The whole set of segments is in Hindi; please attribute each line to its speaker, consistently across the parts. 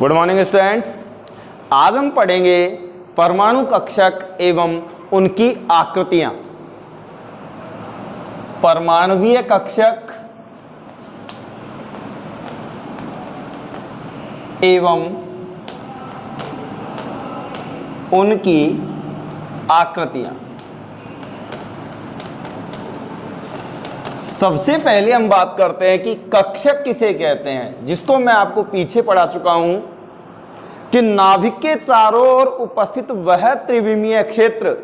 Speaker 1: Good morning students. आज हम पढ़ेंगे परमाणु कक्षक एवं उनकी आकृतियां। परमाणुवीय कक्षक एवं उनकी आकृतियां। सबसे पहले हम बात करते हैं कि कक्षक किसे कहते हैं, जिसको मैं आपको पीछे पढ़ा चुका हूं कि नाभिक के चारों ओर उपस्थित वह त्रिविमीय क्षेत्र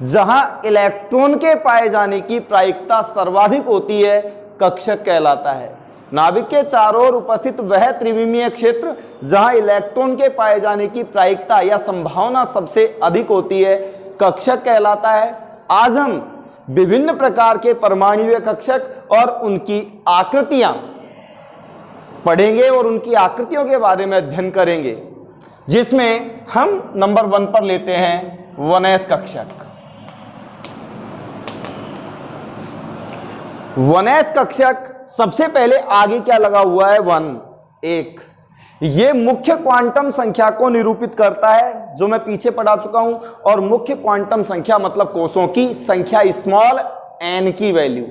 Speaker 1: जहां इलेक्ट्रॉन के पाए जाने की प्रायिकता सर्वाधिक होती है, कक्षक कहलाता है। नाभिक के चारों ओर उपस्थित वह त्रिविमीय क्षेत्र जहां इलेक्ट्रॉन के पाए जाने की प्रायिकता या संभावना सबसे अधिक होती है, कक्षक कहलाता है। आज हम विभिन्न प्रकार के परमाणुवीय कक्षक और उनकी आकृतियां पढ़ेंगे और उनकी आकृतियों के बारे में अध्ययन करेंगे, जिसमें हम नंबर 1 पर लेते हैं 1s कक्षक। 1s कक्षक सबसे पहले आगे क्या लगा हुआ है, 1। ये मुख्य क्वांटम संख्या को निरूपित करता है, जो मैं पीछे पढ़ा चुका हूं। और मुख्य क्वांटम संख्या मतलब कोषों की संख्या, स्मॉल n की वैल्यू।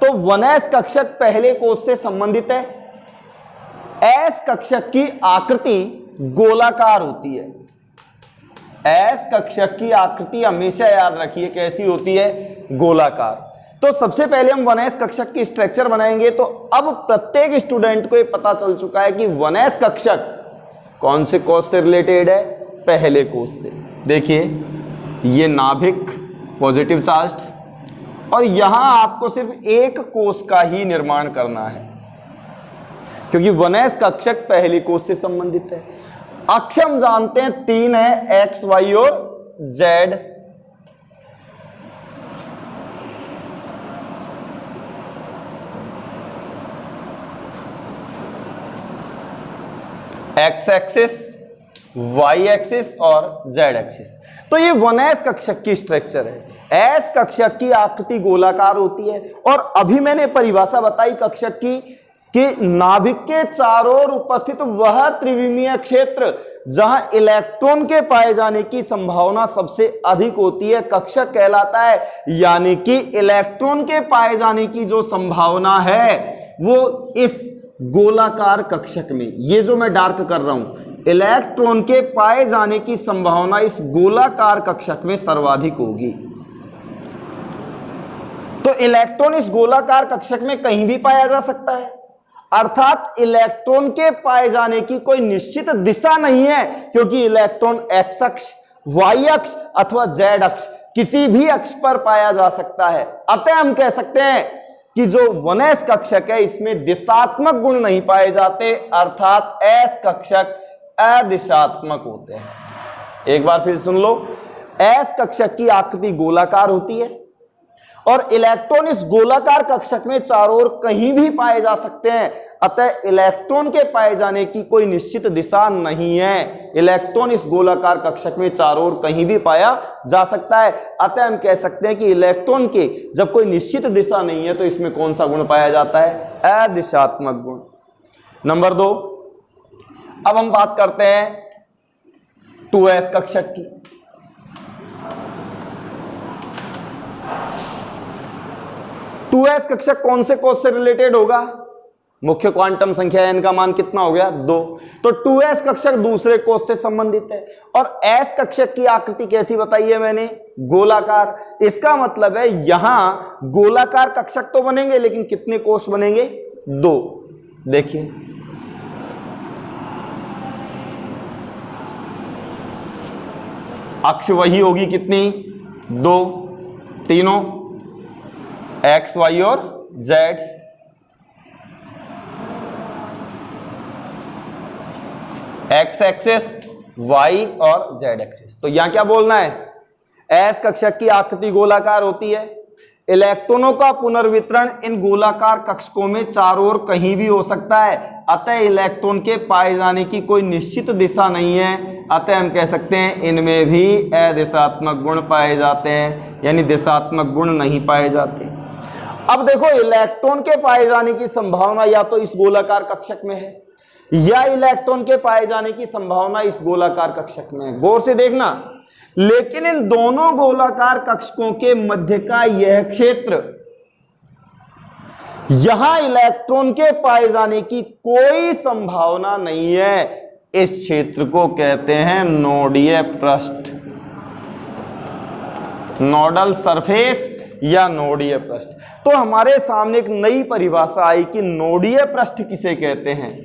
Speaker 1: तो 1s कक्षक पहले कोष से संबंधित है। s कक्षक की आकृति गोलाकार होती है। s कक्षक की आकृति हमेशा याद रखिए कैसी होती है, गोलाकार। तो सबसे पहले हम 1s कक्षक की स्ट्रक्चर बनाएंगे। तो अब प्रत्येक स्टूडेंट को ये पता चल चुका है कि 1s कक्षक कौन से कोष से रिलेटेड है, पहले कोष से। देखिए ये नाभिक पॉजिटिव चार्ज, और यहां आपको सिर्फ एक कोष का ही निर्माण करना है, क्योंकि 1s कक्षक पहले कोष से संबंधित है। अक्ष हम जानते हैं 3 है, x, y और z। x axis, y axis और z एक्सिस। तो ये 1s कक्षक की स्ट्रक्चर है। s कक्षक की आकृति गोलाकार होती है। और अभी मैंने परिभाषा बताई कक्षक की कि नाभिक के चारों ओर उपस्थित वह त्रिविमीय क्षेत्र जहां इलेक्ट्रॉन के पाए जाने की संभावना सबसे अधिक होती है, कक्षक कहलाता है। यानी कि इलेक्ट्रॉन के पाए जाने की जो संभावना है वो इस गोलाकार कक्षक में, ये जो मैं डार्क कर रहा हूं, इलेक्ट्रॉन के पाए जाने की संभावना इस गोलाकार कक्षक में सर्वाधिक होगी। तो इलेक्ट्रॉन इस गोलाकार कक्षक में कहीं भी पाया जा सकता है, अर्थात इलेक्ट्रॉन के पाए जाने की कोई निश्चित दिशा नहीं है, क्योंकि इलेक्ट्रॉन x अक्ष, y अक्ष अथवा z अक्ष किसी भी अक्ष पर पाया जा सकता है। अतः हम कह सकते हैं कि जो 1s कक्षक है इसमें दिशात्मक गुण नहीं पाए जाते, अर्थात s कक्षक अदिशात्मक होते हैं। एक बार फिर सुन लो, s कक्षक की आकृति गोलाकार होती है और इलेक्ट्रॉन इस गोलाकार कक्षक में चारों ओर कहीं भी पाए जा सकते हैं। अतः इलेक्ट्रॉन के पाए जाने की कोई निश्चित दिशा नहीं है। इलेक्ट्रॉन इस गोलाकार कक्षक में चारों ओर कहीं भी पाया जा सकता है। अतः हम कह सकते हैं कि इलेक्ट्रॉन के जब कोई निश्चित दिशा नहीं है तो इसमें कौन सा गुण पाया जाता है, अदिशात्मक गुण। नंबर 2, अब हम बात करते हैं 2s कक्षक की। 2s कक्षक कौन से कोष से रिलेटेड होगा, मुख्य क्वांटम संख्या n का मान कितना हो गया, 2। तो 2s कक्षक दूसरे कोष से संबंधित है। और s कक्षक की आकृति कैसी बताई है मैंने, गोलाकार। इसका मतलब है यहां गोलाकार कक्षक तो बनेंगे, लेकिन कितने कोष बनेंगे, 2। देखिए अक्ष वही होगी कितनी, 2, तीनों x, y और z। x एक्सिस, y और z एक्सिस। तो यहां क्या बोलना है, s कक्षक की आकृति गोलाकार होती है। इलेक्ट्रॉनों का पुनर्वितरण इन गोलाकार कक्षकों में चारों ओर कहीं भी हो सकता है। अतः इलेक्ट्रॉन के पाए जाने की कोई निश्चित दिशा नहीं है। अतः हम कह सकते हैं इनमें भी अदिशात्मक गुण पाए जाते हैं, यानी दिशात्मक गुण नहीं पाए जाते। अब देखो इलेक्ट्रॉन के पाए जाने की संभावना या तो इस गोलाकार कक्षक में है या इलेक्ट्रॉन के पाए जाने की संभावना इस गोलाकार कक्षक में है। गौर से देखना, लेकिन इन दोनों गोलाकार कक्षकों के मध्य का यह क्षेत्र, यहां इलेक्ट्रॉन के पाए जाने की कोई संभावना नहीं है। इस क्षेत्र को कहते हैं नोडीय पृष्ठ, नोडल सरफेस या नोडीय पृष्ठ। तो हमारे सामने एक नई परिभाषा आई कि नोडीय पृष्ठ किसे कहते हैं?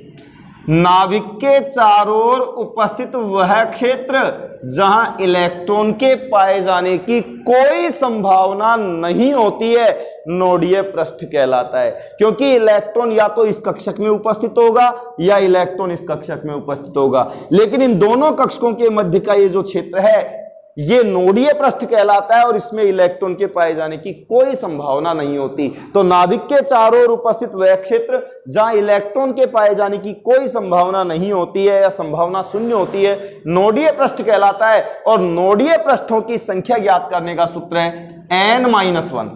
Speaker 1: नाभिक के चारों ओर उपस्थित वह क्षेत्र जहां इलेक्ट्रॉन के पाए जाने की कोई संभावना नहीं होती है, नोडीय पृष्ठ कहलाता है। क्योंकि इलेक्ट्रॉन या तो इस कक्षक में उपस्थित होगा या इलेक्ट्रॉन इस कक्षक में उपस्थित होगा, लेकिन इन दोनों कक्षकों के मध्य का ये जो क्षेत्र है ये नोडीय पृष्ठ कहलाता है और इसमें इलेक्ट्रॉन के पाए जाने की कोई संभावना नहीं होती। तो नाभिक के चारों ओर उपस्थित वह क्षेत्र जहां इलेक्ट्रॉन के पाए जाने की कोई संभावना नहीं होती है या संभावना शून्य होती है, नोडीय पृष्ठ कहलाता है। और नोडीय पृष्ठों की संख्या ज्ञात करने का सूत्र है n-1।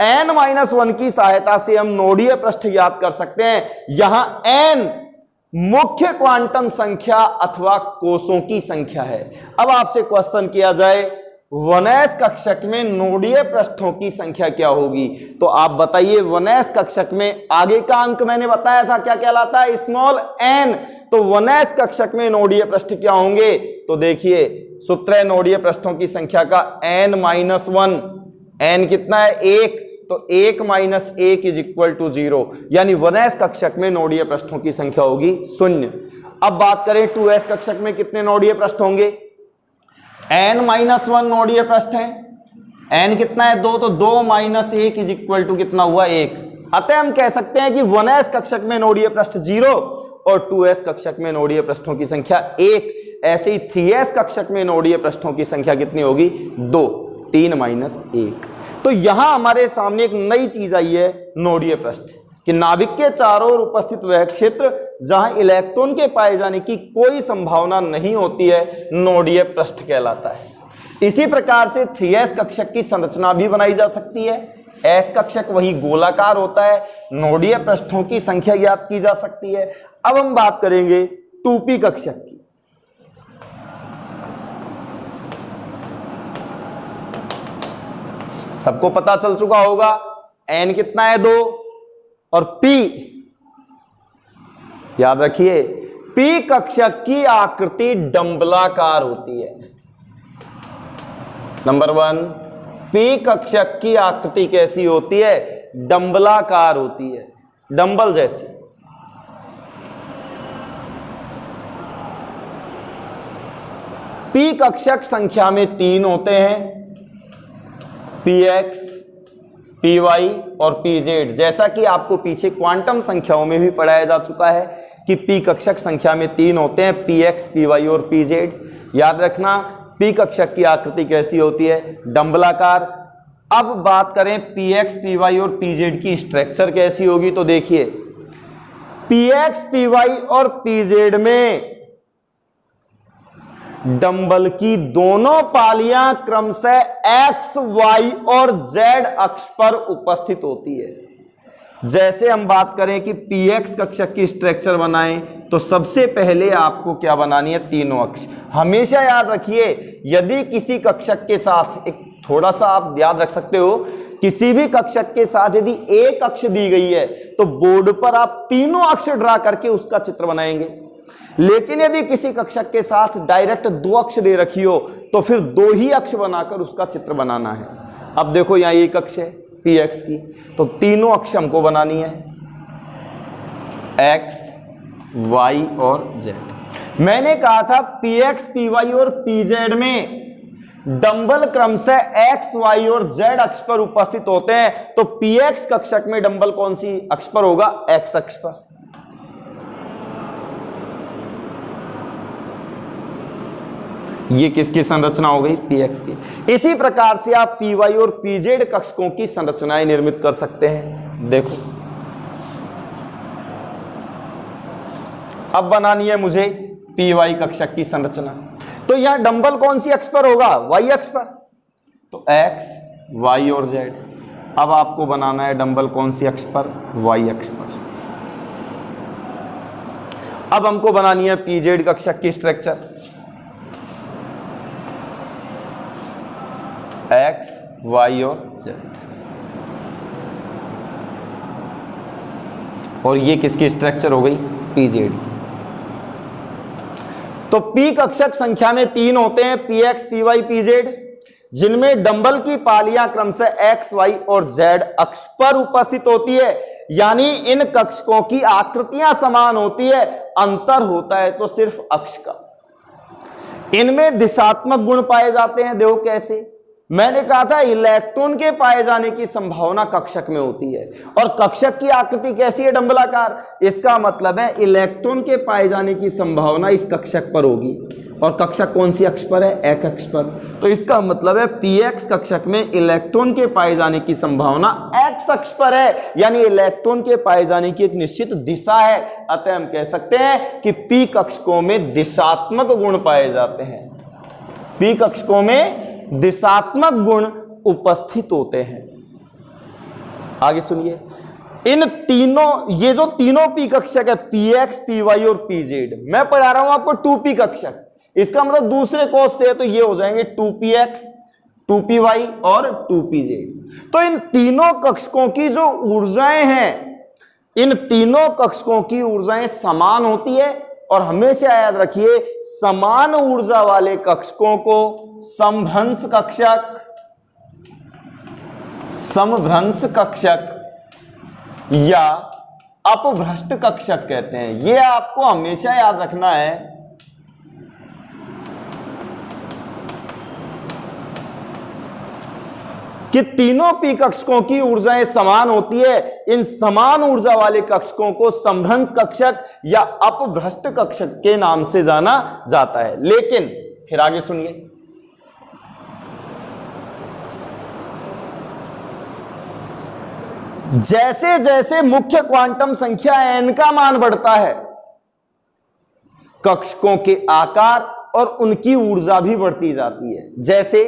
Speaker 1: n-1 की सहायता से हम नोडीय पृष्ठ ज्ञात कर सकते हैं। यहां n मुख्य क्वांटम संख्या अथवा कोषों की संख्या है। अब आपसे क्वेश्चन किया जाए 1s कक्षक में नोडीय पृष्ठों की संख्या क्या होगी, तो आप बताइए 1s कक्षक में आगे का अंक मैंने बताया था क्या कहलाता है, स्मॉल n। तो 1s कक्षक में नोडीय पृष्ठ क्या होंगे, तो देखिए सूत्र है नोडीय पृष्ठों की संख्या का n-1। n कितना है? 1। तो 1 - 1 = 0, यानी 1s कक्षक में नोडीय पृष्ठों की संख्या होगी 0। अब बात करें 2s कक्षक में कितने नोडीय पृष्ठ होंगे? n-1 नोडीय पृष्ठ है। n कितना है? 2। तो 2 - 1 = कितना हुआ? 1। अतः हम कह सकते हैं कि 1s कक्षक में नोडीय पृष्ठ 0 और 2s कक्षक में नोडीय पृष्ठों की संख्या 1। ऐसे ही 3s कक्षक में नोडीय पृष्ठों की संख्या कितनी होगी? 2। 3 - 1। तो यहां हमारे सामने एक नई चीज आई है नोडीय पृष्ठ, कि नाभिक के चारों ओर उपस्थित वह क्षेत्र जहां इलेक्ट्रॉन के पाए जाने की कोई संभावना नहीं होती है, नोडीय पृष्ठ कहलाता है। इसी प्रकार से 3s कक्षक की संरचना भी बनाई जा सकती है। s कक्षक वही गोलाकार होता है, नोडीय पृष्ठों की संख्या ज्ञात की जा सकती है। अब हम बात करेंगे 2p कक्षक की। सबको पता चल चुका होगा n कितना है? 2। और p याद रखिए, p कक्षक की आकृति डंबलाकार होती है। नंबर 1, p कक्षक की आकृति कैसी होती है? डंबलाकार होती है, डंबल जैसी। p कक्षक संख्या में 3 होते हैं, px, py और pz। जैसा कि आपको पीछे क्वांटम संख्याओं में भी पढ़ाया जा चुका है कि p कक्षक संख्या में 3 होते हैं, px, py और pz। याद रखना p कक्षक की आकृति कैसी होती है? डंबलाकार। अब बात करें px, py और pz की स्ट्रक्चर कैसी होगी, तो देखिए px, py और pz में डंबल की दोनों पालियां क्रमशः x, y और z अक्ष पर उपस्थित होती है। जैसे हम बात करें कि px कक्षक की स्ट्रक्चर बनाएं, तो सबसे पहले आपको क्या बनानी है? तीनों अक्ष। हमेशा याद रखिए, यदि किसी कक्षक के साथ, एक थोड़ा सा आप याद रख सकते हो, किसी भी कक्षक के साथ यदि एक अक्ष दी गई है तो बोर्ड पर आप तीनों अक्ष ड्रा करके उसका चित्र बनाएंगे। लेकिन यदि किसी कक्षक के साथ डायरेक्ट 2 अक्ष दे रखी हो तो फिर 2 ही अक्ष बनाकर उसका चित्र बनाना है। अब देखो यहां एक अक्ष है px की, तो तीनों अक्ष हमको बनानी है, x, y और z। मैंने कहा था px, py और pz में डंबल क्रमशः x, y और z अक्ष पर उपस्थित होते हैं। तो px कक्षक में डंबल कौन सी अक्ष पर होगा? x अक्ष पर। ये किसकी संरचना हो गई? px की। इसी प्रकार से आप py और pz कक्षकों की संरचनाएं निर्मित कर सकते हैं। देखो अब बनानी है मुझे py कक्षक की संरचना। तो यहां डंबल कौन सी अक्ष पर होगा? y अक्ष पर। तो x, y और z। अब आपको बनाना है डंबल कौन सी अक्ष पर? y अक्ष पर। अब हमको बनानी है पीजेड कक्षक की स्ट्रक्चर। एक्स वाई और जेड, और ये किसकी स्ट्रक्चर हो गई? पीजेड की। तो पी कक्षक संख्या में 3 होते हैं, p x p y p z, जिनमें डंबल की पालियां क्रम से एक्स वाई और जेड अक्ष पर उपस्थित होती है। यानी इन कक्षकों की आकृतियां समान होती है, अंतर होता है तो सिर्फ अक्ष का। इनमें दिशात्मक गुण पाए जाते हैं। देखो कैसे, मैंने कहा था इलेक्ट्रॉन के पाए जाने की संभावना कक्षक में होती है, और कक्षक की आकृति कैसी है? डंबलाकार। इसका मतलब है इलेक्ट्रॉन के पाए जाने की संभावना इस कक्षक पर होगी, और कक्षक कौन सी अक्ष पर है? एक्स अक्ष पर। तो इसका मतलब है पीएक्स कक्षक में इलेक्ट्रॉन के पाए जाने की संभावना एक्स अक्ष पर है, यानी इलेक्ट्रॉन के पाए जाने की एक निश्चित दिशा है। अतः हम कह सकते हैं कि पी कक्षकों में दिशात्मक गुण पाए जाते हैं। पी कक्षकों में दिशात्मक गुण उपस्थित होते हैं। आगे सुनिए, इन तीनों, ये जो तीनों पी कक्षक है, पी एक्स पी वाई और पी जेड, मैं पढ़ा रहा हूं आपको 2p कक्षक। इसका मतलब दूसरे कोष से तो ये हो जाएंगे 2px 2py और 2pz। तो इन तीनों कक्षकों की जो ऊर्जाएं हैं, इन तीनों कक्षकों की ऊर्जाएं समान होती है, और हमेशा याद रखिए समान ऊर्जा वाले कक्षकों को समभ्रंश कक्षक, समभ्रंश कक्षक या अपभ्रष्ट कक्षक कहते हैं। यह आपको हमेशा याद रखना है। कि तीनों पी कक्षकों की ऊर्जाएं समान होती है। इन समान ऊर्जा वाले कक्षकों को समभ्रंश कक्षक या अपभ्रष्ट कक्षक के नाम से जाना जाता है। लेकिन फिर आगे सुनिए, जैसे जैसे मुख्य क्वांटम संख्या n का मान बढ़ता है, कक्षकों के आकार और उनकी ऊर्जा भी बढ़ती जाती है। जैसे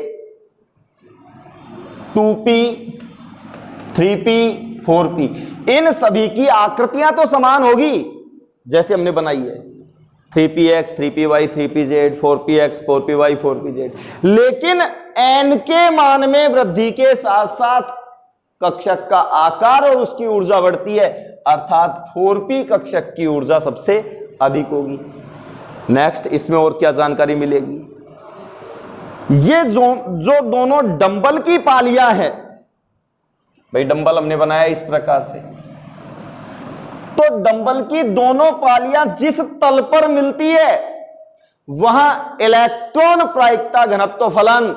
Speaker 1: 2p 3p 4p, इन सभी की आकृतियां तो समान होगी जैसे हमने बनाई है, 3px 3py 3pz 4px 4py 4pz, लेकिन n के मान में वृद्धि के साथ साथ कक्षक का आकार और उसकी ऊर्जा बढ़ती है, अर्थात 4p कक्षक की ऊर्जा सबसे अधिक होगी। नेक्स्ट, इसमें और क्या जानकारी मिलेगी? ये जो दोनों डंबल की पालियां हैं, भाई डंबल हमने बनाया इस प्रकार से, तो डंबल की दोनों पालियां जिस तल पर मिलती है वहां इलेक्ट्रॉन प्रायिकता घनत्व फलन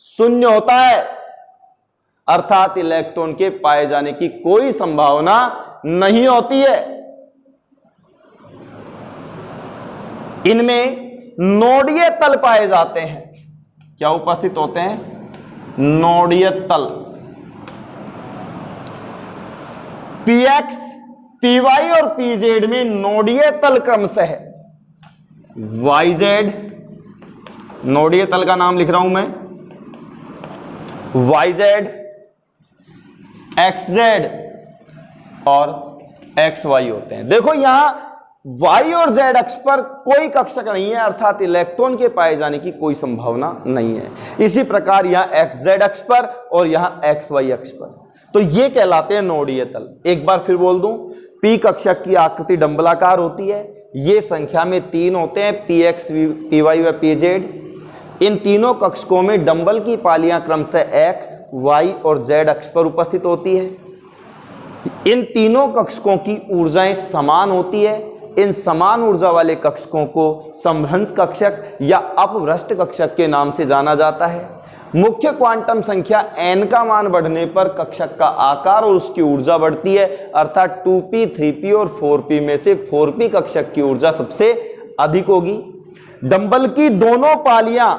Speaker 1: 0 होता है, अर्थात इलेक्ट्रॉन के पाए जाने की कोई संभावना नहीं होती है। इनमें नोडीय तल पाए जाते हैं। क्या उपस्थित होते हैं? नोडीय तल। px py और pz में नोडीय तल क्रमशः है yz, नोडीय तल का नाम लिख रहा हूं मैं, yz, xz और xy होते हैं। देखो यहां y और z अक्ष पर कोई कक्षक नहीं है, अर्थात इलेक्ट्रॉन के पाए जाने की कोई संभावना नहीं है। इसी प्रकार यहां xz अक्ष पर और यहां xy अक्ष पर, तो ये कहलाते हैं नोडीय तल। एक बार फिर बोल दूं, p कक्षक की आकृति डंबलाकार होती है। ये संख्या में 3 होते हैं, px py व pz। इन तीनों कक्षकों में डंबल की पालियां क्रमशः x, y और z अक्ष पर उपस्थित होती है। इन तीनों कक्षकों की ऊर्जाएं समान होती है। इन समान ऊर्जा वाले कक्षकों को समभ्रंश कक्षक या अपभ्रष्ट कक्षक के नाम से जाना जाता है। मुख्य क्वांटम संख्या n का मान बढ़ने पर कक्षक का आकार और उसकी ऊर्जा बढ़ती है, अर्थात 2p 3p और 4p में से 4p कक्षक की ऊर्जा सबसे अधिक होगी। डंबल की दोनों पालियां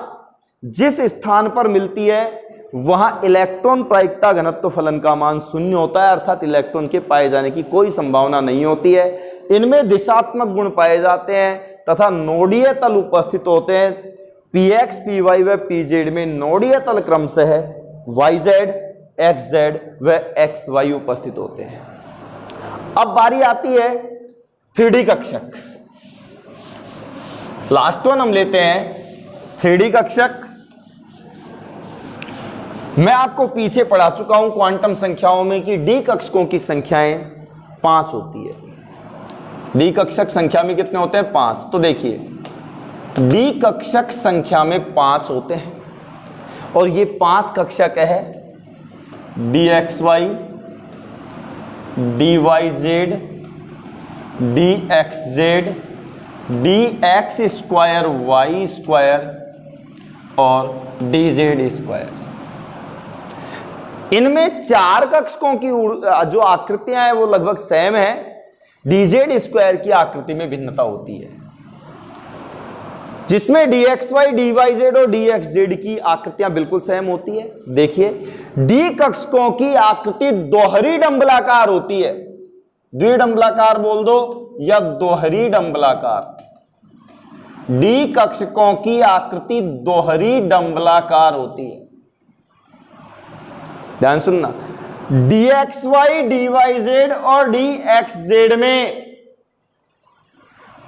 Speaker 1: जिस स्थान पर मिलती है वहां इलेक्ट्रॉन प्रायिकता घनत्व फलन का मान 0 होता है, अर्थात इलेक्ट्रॉन के पाए जाने की कोई संभावना नहीं होती है। इनमें दिशात्मक गुण पाए जाते हैं तथा नोडीय तल उपस्थित होते हैं। px py व pz में नोडीय तल क्रमशः है yz, xz व xy उपस्थित होते हैं। अब बारी आती है 3D कक्षक। लास्ट वन हम लेते हैं 3D कक्षक। मैं आपको पीछे पढ़ा चुका हूं क्वांटम संख्याओं में कि डी कक्षकों की संख्याएं 5 होती है। डी कक्षक संख्या में कितने होते हैं? 5। तो देखिए डी कक्षक संख्या में 5 होते हैं और ये 5 कक्षक है dxy, dyz, dxz, dx square y square और dz स्क्वायर। इनमें 4 कक्षकों की जो आकृतियां हैं वो लगभग सेम है। dz स्क्वायर की आकृति में भिन्नता होती है, जिसमें dxy, dyz और dxz की आकृतियां बिल्कुल सेम होती है। देखिए डी कक्षकों की आकृति दोहरी डंबलाकार होती है। द्विडंबलाकार बोल दो या दोहरी डंबलाकार। डी कक्षकों की आकृति दोहरी डंबलाकार होती है। ध्यान सुनना, dxy, dyz और dxz में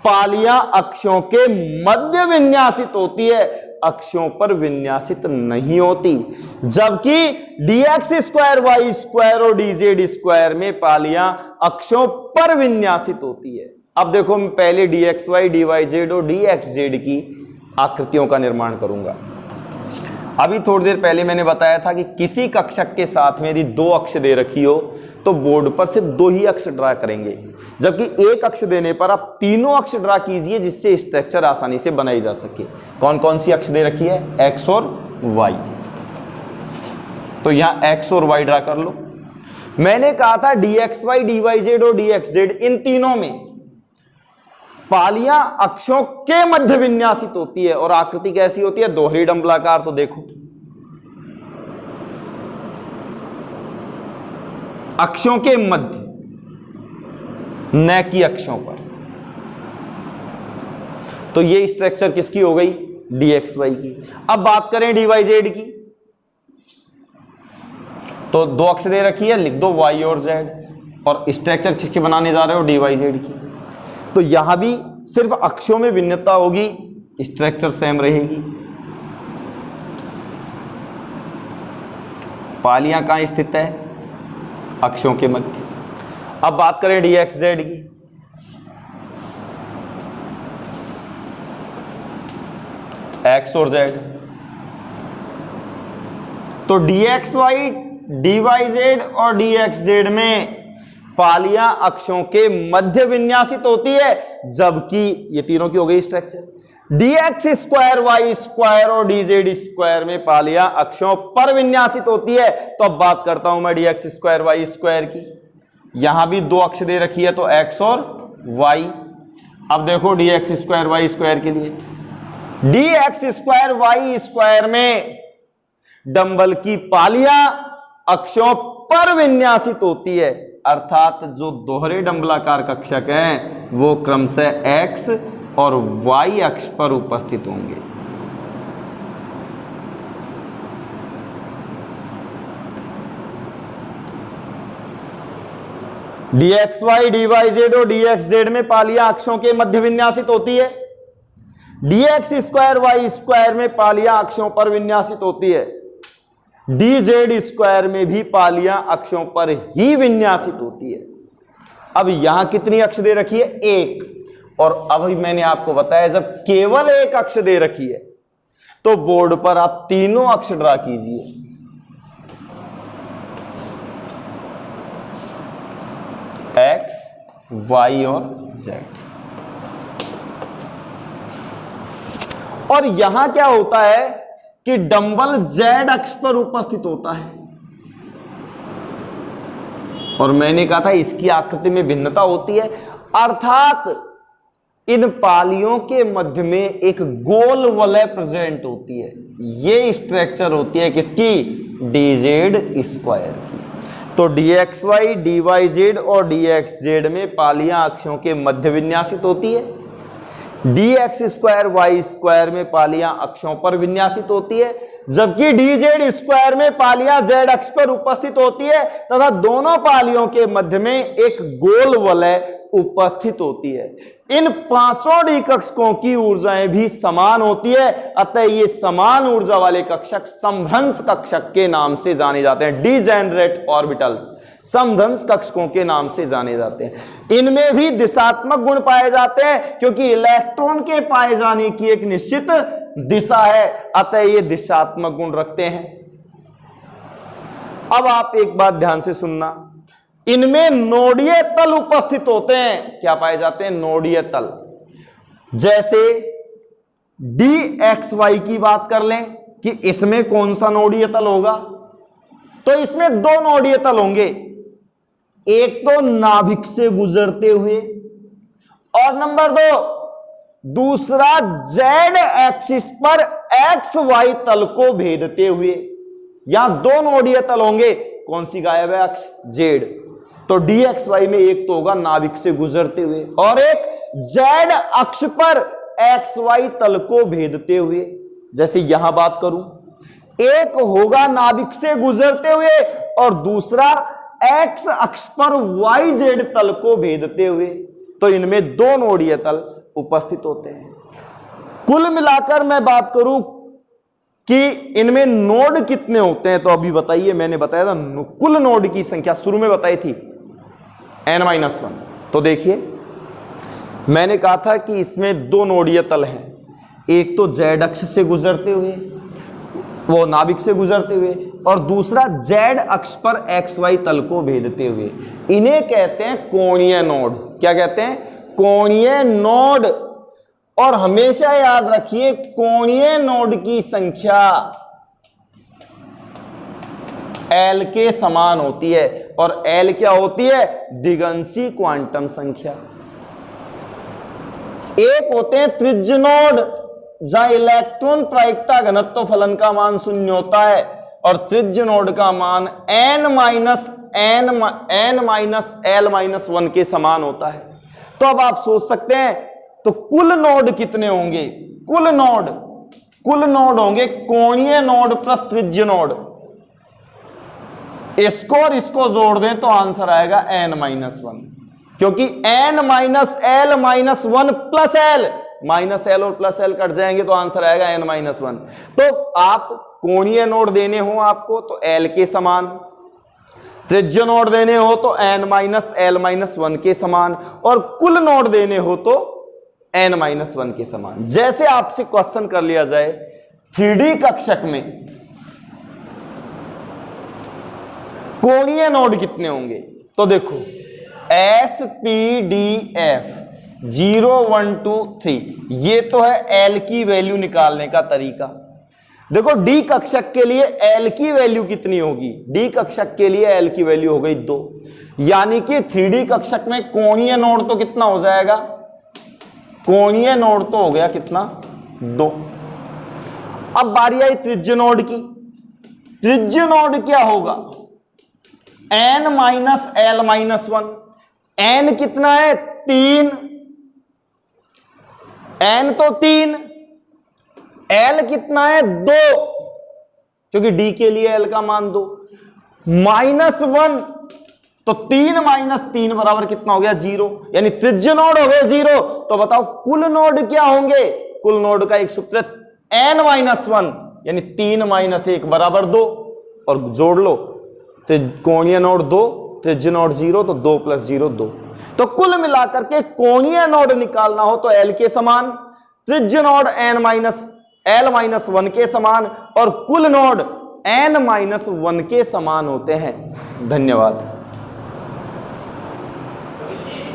Speaker 1: पालियां अक्षों के मध्य विन्यासित होती है, अक्षों पर विन्यासित नहीं होती। जबकि dx स्क्वायर, y स्क्वायर और dz स्क्वायर में पालियां अक्षों पर विन्यासित होती है। अब देखो मैं पहले dxy, dyz और dxz की आकृतियों का निर्माण करूंगा। अभी थोड़ी देर पहले मैंने बताया था कि किसी कक्षक के साथ में यदि 2 अक्ष दे रखी हो तो बोर्ड पर सिर्फ 2 ही अक्ष ड्रा करेंगे, जबकि 1 अक्ष देने पर आप तीनों अक्ष ड्रा कीजिए जिससे स्ट्रक्चर आसानी से बनाई जा सके। कौन कौन सी अक्ष दे रखी है? x और y। तो यहां x और y ड्रा कर लो। मैंने कहा था dxy, dyz और dxz इन तीनों में पालियां अक्षों के मध्य विन्यासित होती है और आकृति कैसी होती है? दोहरी डंबलाकार। तो देखो अक्षों के मध्य, न कि अक्षों पर। तो ये स्ट्रक्चर किसकी हो गई? dxy की। अब बात करें dyz की, तो 2 अक्ष दे रखी है, लिख दो y और z, और स्ट्रक्चर किसके बनाने जा रहे हो? dyz की। तो यहां भी सिर्फ अक्षों में भिन्नता होगी, स्ट्रक्चर सेम रहेगी। पालियां कहां स्थित है? अक्षों के मध्य। अब बात करें dxz की, x और z। तो dxy, dyz और dxz में पालियां अक्षों के मध्य विन्यासित होती है, जबकि ये तीनों की हो गई structure. dx square, y square और dz स्क्वायर में पालियां अक्षों पर विन्यासित होती है। तो अब बात करता हूं मैं dx स्क्वायर, y स्क्वायर की। यहां भी 2 अक्ष दे रखी है, तो x और y। अब देखो dx स्क्वायर, y स्क्वायर के लिए, dx स्क्वायर, y स्क्वायर में डंबल की पालियां अक्षों पर विन्यासित होती है, अर्थात जो दोहरे डंबलाकार कक्षक हैं वो क्रमशः x और y अक्ष पर उपस्थित होंगे। dxy, dyz और dxz में पालियां अक्षों के मध्य विन्यासित होती है। dx स्क्वायर, y स्क्वायर में पालियां अक्षों पर विन्यासित होती है। dz स्क्वायर में भी पालियां अक्षों पर ही विन्यासित होती है। अब यहां कितनी अक्ष दे रखी है? 1। और अभी मैंने आपको बताया जब केवल 1 अक्ष दे रखी है तो बोर्ड पर आप तीनों अक्ष ड्रा कीजिए। x, y और z। और यहां क्या होता है कि डंबल z अक्ष पर उपस्थित होता है, और मैंने कहा था इसकी आकृति में भिन्नता होती है, अर्थात इन पालियों के मध्य में एक गोल वलय प्रेजेंट होती है। ये स्ट्रक्चर होती है किसकी? dz स्क्वायर की। तो dxy, dyz और dxz में पालियां अक्षों के मध्य विन्यासित होती है। dx स्क्वायर, y स्क्वायर में पालियां अक्षों पर विन्यासित होती है, जबकि dz स्क्वायर में पालियां z अक्ष पर उपस्थित होती है तथा दोनों पालियों के मध्य में एक गोल वलय उपस्थित होती है। इन पांचों डी कक्षकों की ऊर्जाएं भी समान होती है, अतः ये समान ऊर्जा वाले कक्षक समभ्रंश कक्षक के नाम से जाने जाते हैं। डिजेनरेट ऑर्बिटल्स समभ्रंश कक्षकों के नाम से जाने जाते हैं। इनमें भी दिशात्मक गुण पाए जाते हैं, क्योंकि इलेक्ट्रॉन के पाए जाने की एक निश्चित दिशा है, अतः ये दिशात्मक गुण रखते हैं। अब आप एक बात ध्यान से सुनना, इनमें नोडीय तल उपस्थित होते हैं। क्या पाए जाते हैं? नोडीय तल। जैसे dxy की बात कर लें कि इसमें कौन सा नोडीय तल होगा, तो इसमें दो नोडीय तल होंगे, एक तो नाभिक से गुजरते हुए और नंबर दूसरा z एक्सिस पर xy तल को भेदते हुए। यहां दो नोडीय तल होंगे, कौन सी गायब है? अक्ष z। तो dxy में एक तो होगा नाभिक से गुजरते हुए और एक z अक्ष पर xy तल को भेदते हुए। जैसे यहां बात करूं, एक होगा नाभिक से गुजरते हुए और दूसरा x अक्ष पर yz तल को भेदते हुए। तो इनमें दो नोडीय तल उपस्थित होते हैं। कुल मिलाकर मैं बात करूं कि इनमें नोड कितने होते हैं, तो अभी बताइए, मैंने बताया था कुल नोड की संख्या शुरू में बताई थी n-1। तो देखिए, मैंने कहा था कि इसमें दो नोडीय तल हैं, एक तो z अक्ष से गुजरते हुए, वो नाभिक से गुजरते हुए, और दूसरा z अक्ष पर xy तल को भेदते हुए। इन्हें कहते हैं कोणीय नोड। क्या कहते हैं? कोणीय नोड। और हमेशा याद रखिए, कोणीय नोड की संख्या L के समान होती है, और L क्या होती है? दिगंशी क्वांटम संख्या। एक होते हैं त्रिज्य नोड, जहां इलेक्ट्रॉन प्रायिकता घनत्व फलन का मान 0 होता है, और त्रिज्य नोड का मान n-l-1 के समान होता है। तो अब आप सोच सकते हैं, तो कुल नोड कितने होंगे? कुल नोड होंगे कोणीय नोड प्लस त्रिज्य नोड। इसको और इसको जोड़ दें तो आंसर आएगा n-1, क्योंकि n-l-1 plus l, minus l और प्लस l कट जाएंगे तो आंसर आएगा n-1। तो आप कोणीय नोड देने हो आपको तो l के समान, त्रिज्य नोड देने हो तो n-l-1 के समान, और कुल नोड देने हो तो n-1 के समान। जैसे आपसे क्वेश्चन कर लिया जाए 3D कक्षक में कोणीय नोड कितने होंगे, तो देखो SPDF 0 1 2 3, ये तो है L की वैल्यू निकालने का तरीका। देखो D कक्षक के लिए L की वैल्यू कितनी होगी? D कक्षक के लिए L की वैल्यू हो गई 2, यानी कि 3D कक्षक में कोणीय नोड तो कितना हो जाएगा? कोणीय नोड तो हो गया कितना? 2। अब बारी आई त्रिज्य नोड की। त्रिज्य नोड क्या होगा? n-l-1। n कितना है? 3। n तो 3, l कितना है? 2, क्योंकि d के लिए l का मान 2, -1, तो 3 - 3 बराबर कितना हो गया? 0, यानी त्रिज्य नोड हो गए 0। तो बताओ कुल नोड क्या होंगे? कुल नोड का एक सूत्र n-1, यानी 3 - 1 बराबर 2, और जोड़ लो तो कोणीय नोड 2, त्रिज्य नोड 0, तो 2 + 0 2। तो कुल मिलाकर के कोणीय नोड निकालना हो तो l के समान, त्रिज्य नोड n-l-1 के समान, और कुल नोड n-1 के समान होते हैं। धन्यवाद।